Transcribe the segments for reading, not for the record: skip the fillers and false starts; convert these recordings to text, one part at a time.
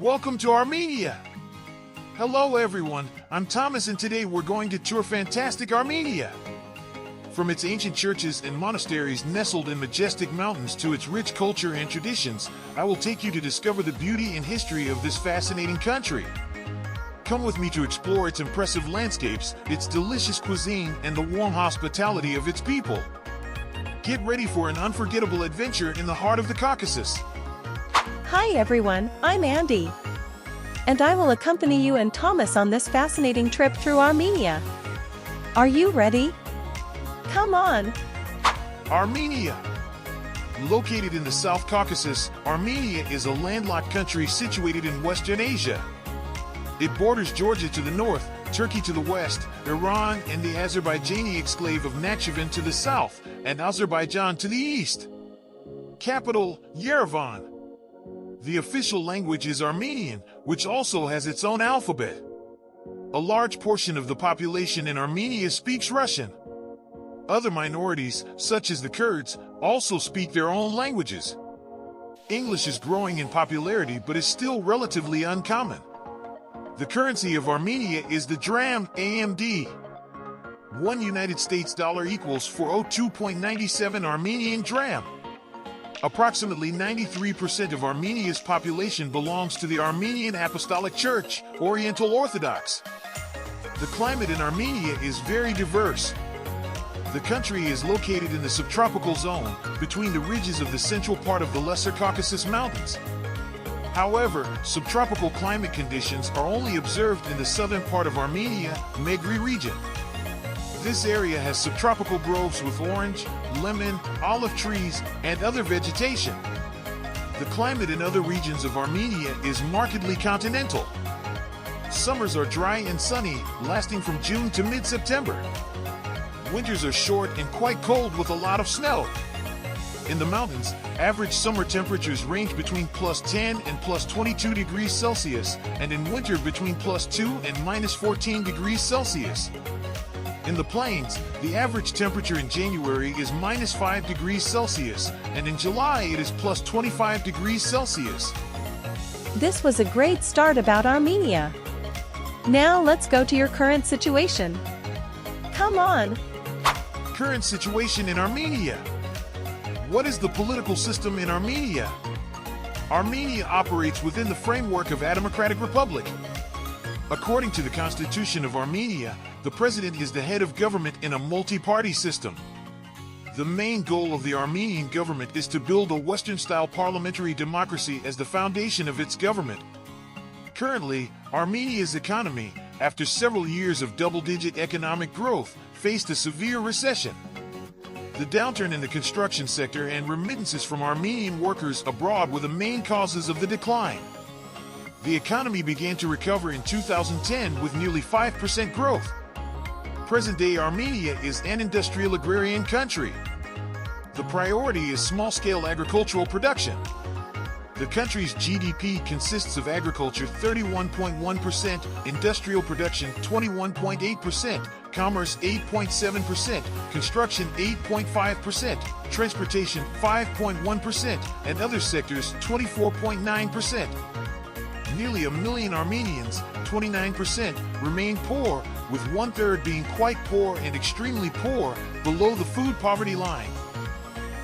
Welcome to Armenia! Hello everyone, I'm Thomas and today we're going to tour fantastic Armenia. From its ancient churches and monasteries nestled in majestic mountains to its rich culture and traditions, I will take you to discover the beauty and history of this fascinating country. Come with me to explore its impressive landscapes, its delicious cuisine, and the warm hospitality of its people. Get ready for an unforgettable adventure in the heart of the Caucasus. Hi everyone, I'm Andy. And I will accompany you and Thomas on this fascinating trip through Armenia. Are you ready? Come on! Armenia. Located in the South Caucasus, Armenia is a landlocked country situated in Western Asia. It borders Georgia to the north, Turkey to the west, Iran and the Azerbaijani exclave of Nakhchivan to the south, and Azerbaijan to the east. Capital, Yerevan. The official language is Armenian, which also has its own alphabet. A large portion of the population in Armenia speaks Russian. Other minorities, such as the Kurds, also speak their own languages. English is growing in popularity but is still relatively uncommon. The currency of Armenia is the dram, AMD. One United States dollar equals 402.97 Armenian dram. Approximately 93% of Armenia's population belongs to the Armenian Apostolic Church, Oriental Orthodox. The climate in Armenia is very diverse. The country is located in the subtropical zone, between the ridges of the central part of the Lesser Caucasus Mountains. However, subtropical climate conditions are only observed in the southern part of Armenia, Megri region. This area has subtropical groves with orange, lemon, olive trees, and other vegetation. The climate in other regions of Armenia is markedly continental. Summers are dry and sunny, lasting from June to mid-September. Winters are short and quite cold with a lot of snow. In the mountains, average summer temperatures range between +10 and +22 degrees Celsius, and in winter between +2 and -14 degrees Celsius. In the plains, the average temperature in January is -5 degrees Celsius, and in July it is +25 degrees Celsius. This was a great start about Armenia. Now let's go to your current situation. Come on! Current situation in Armenia. What is the political system in Armenia? Armenia operates within the framework of a democratic republic. According to the Constitution of Armenia, the president is the head of government in a multi-party system. The main goal of the Armenian government is to build a Western-style parliamentary democracy as the foundation of its government. Currently, Armenia's economy, after several years of double-digit economic growth, faced a severe recession. The downturn in the construction sector and remittances from Armenian workers abroad were the main causes of the decline. The economy began to recover in 2010 with nearly 5% growth. Present-day Armenia is an industrial agrarian country. The priority is small-scale agricultural production. The country's GDP consists of agriculture 31.1%, industrial production 21.8%, commerce 8.7%, construction 8.5%, transportation 5.1%, and other sectors 24.9%. Nearly 1 million Armenians, 29%, remain poor, with 1/3 being quite poor and extremely poor, below the food poverty line.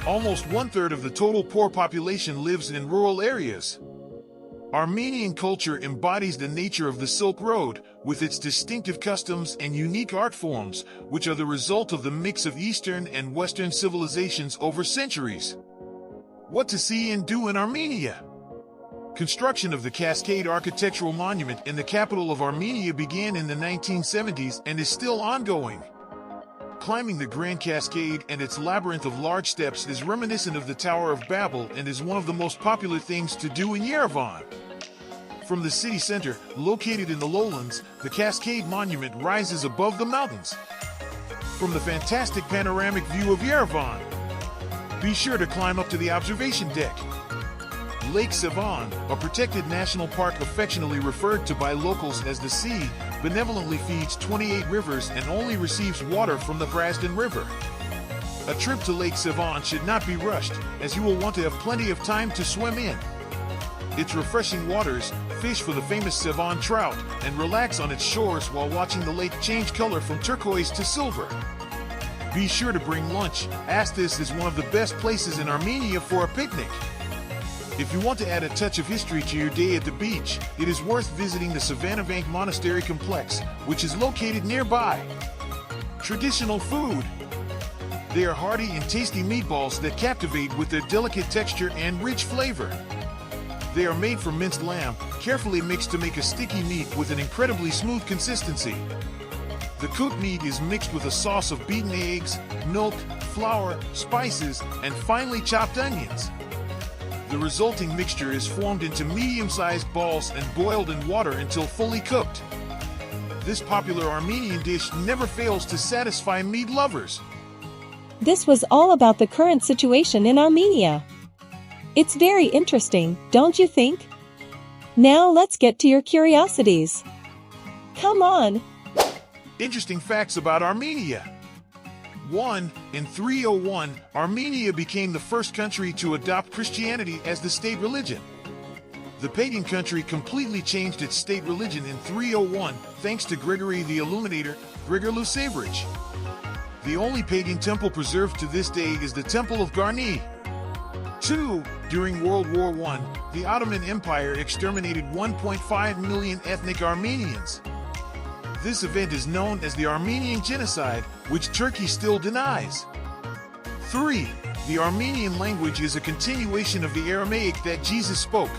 Almost 1/3 of the total poor population lives in rural areas. Armenian culture embodies the nature of the Silk Road, with its distinctive customs and unique art forms, which are the result of the mix of Eastern and Western civilizations over centuries. What to see and do in Armenia? Construction of the Cascade Architectural Monument in the capital of Armenia began in the 1970s and is still ongoing. Climbing the Grand Cascade and its labyrinth of large steps is reminiscent of the Tower of Babel and is one of the most popular things to do in Yerevan. From the city center, located in the lowlands, the Cascade Monument rises above the mountains. From the fantastic panoramic view of Yerevan, be sure to climb up to the observation deck. Lake Sevan, a protected national park affectionately referred to by locals as the sea, benevolently feeds 28 rivers and only receives water from the Vrazdan River. A trip to Lake Sevan should not be rushed, as you will want to have plenty of time to swim in. its refreshing waters, fish for the famous Savon trout, and relax on its shores while watching the lake change color from turquoise to silver. Be sure to bring lunch, as this is one of the best places in Armenia for a picnic. If you want to add a touch of history to your day at the beach, it is worth visiting the Savannah Monastery Complex, which is located nearby. Traditional food. They are hearty and tasty meatballs that captivate with their delicate texture and rich flavor. They are made from minced lamb, carefully mixed to make a sticky meat with an incredibly smooth consistency. The cooked meat is mixed with a sauce of beaten eggs, milk, flour, spices, and finely chopped onions. The resulting mixture is formed into medium-sized balls and boiled in water until fully cooked. This popular Armenian dish never fails to satisfy meat lovers. This was all about the current situation in Armenia. It's very interesting, don't you think? Now let's get to your curiosities. Come on! Interesting facts about Armenia. 1. In 301, Armenia became the first country to adopt Christianity as the state religion. The pagan country completely changed its state religion in 301 thanks to Gregory the Illuminator, Grigor Lusevich. The only pagan temple preserved to this day is the Temple of Garni. 2. During World War I, the Ottoman Empire exterminated 1.5 million ethnic Armenians. This event is known as the Armenian Genocide, which Turkey still denies. 3. The Armenian language is a continuation of the Aramaic that Jesus spoke.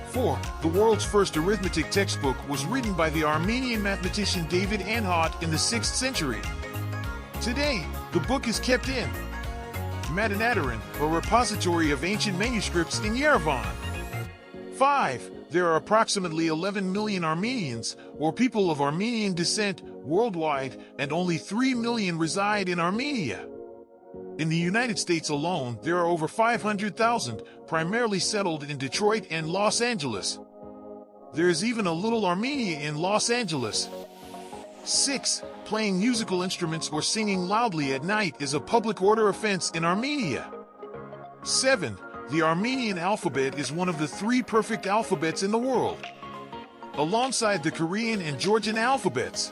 4. The world's first arithmetic textbook was written by the Armenian mathematician David Anhot in the 6th century. Today, the book is kept in Madanadaran, a repository of ancient manuscripts in Yerevan. 5. There are approximately 11 million Armenians, or people of Armenian descent, worldwide, and only 3 million reside in Armenia. In the United States alone, there are over 500,000, primarily settled in Detroit and Los Angeles. There is even a little Armenia in Los Angeles. 6. Playing musical instruments or singing loudly at night is a public order offense in Armenia. 7. The Armenian alphabet is one of the 3 perfect alphabets in the world, alongside the Korean and Georgian alphabets.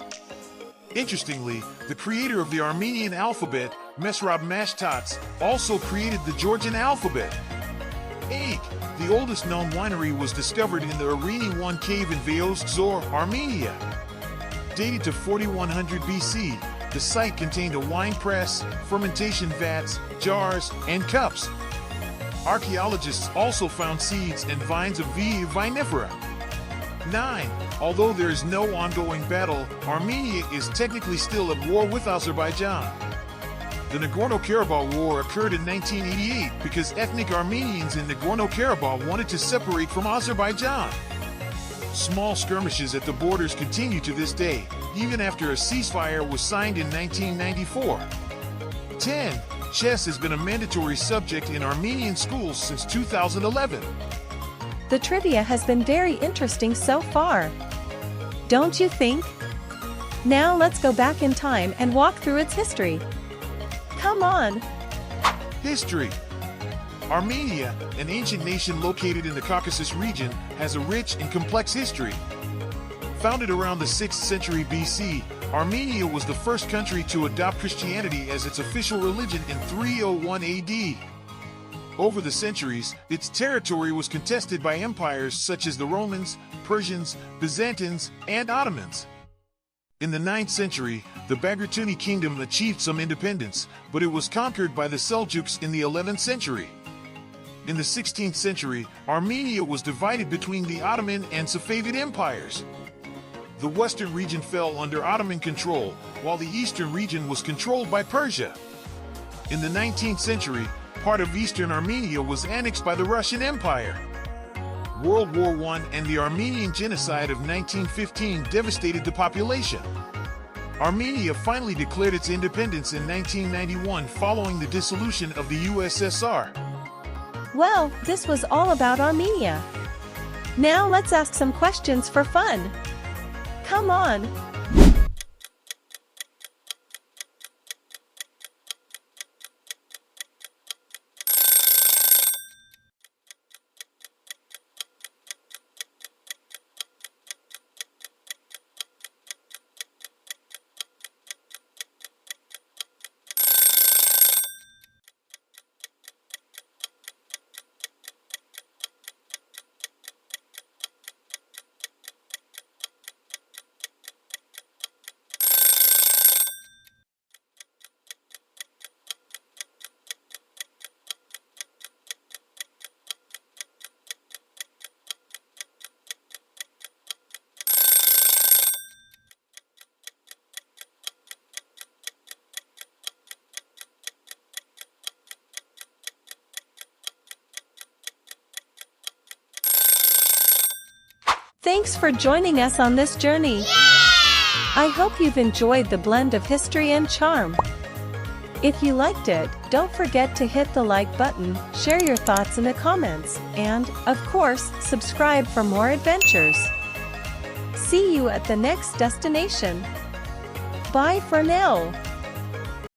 Interestingly, the creator of the Armenian alphabet, Mesrab Mashtats, also created the Georgian alphabet. 8. The oldest known winery was discovered in the Arini 1 cave in Veos Zor, Armenia. Dated to 4100 BC, the site contained a wine press, fermentation vats, jars, and cups. Archaeologists also found seeds and vines of V. vinifera. 9. Although there is no ongoing battle, Armenia is technically still at war with Azerbaijan. The Nagorno-Karabakh War occurred in 1988 because ethnic Armenians in Nagorno-Karabakh wanted to separate from Azerbaijan. Small skirmishes at the borders continue to this day, even after a ceasefire was signed in 1994. 10. Chess has been a mandatory subject in Armenian schools since 2011. The trivia has been very interesting so far. Don't you think? Now let's go back in time and walk through its history. Come on! History. Armenia, an ancient nation located in the Caucasus region, has a rich and complex history. Founded around the 6th century BC, Armenia was the first country to adopt Christianity as its official religion in 301 AD. Over the centuries, its territory was contested by empires such as the Romans, Persians, Byzantines, and Ottomans. In the 9th century, the Bagratuni kingdom achieved some independence, but it was conquered by the Seljuks in the 11th century. In the 16th century, Armenia was divided between the Ottoman and Safavid empires. The western region fell under Ottoman control, while the eastern region was controlled by Persia. In the 19th century, part of eastern Armenia was annexed by the Russian Empire. World War I and the Armenian Genocide of 1915 devastated the population. Armenia finally declared its independence in 1991 following the dissolution of the USSR. Well, this was all about Armenia. Now let's ask some questions for fun. Come on! Thanks for joining us on this journey. I hope you've enjoyed the blend of history and charm. If you liked it, don't forget to hit the like button, share your thoughts in the comments, and, of course, subscribe for more adventures. See you at the next destination. Bye for now.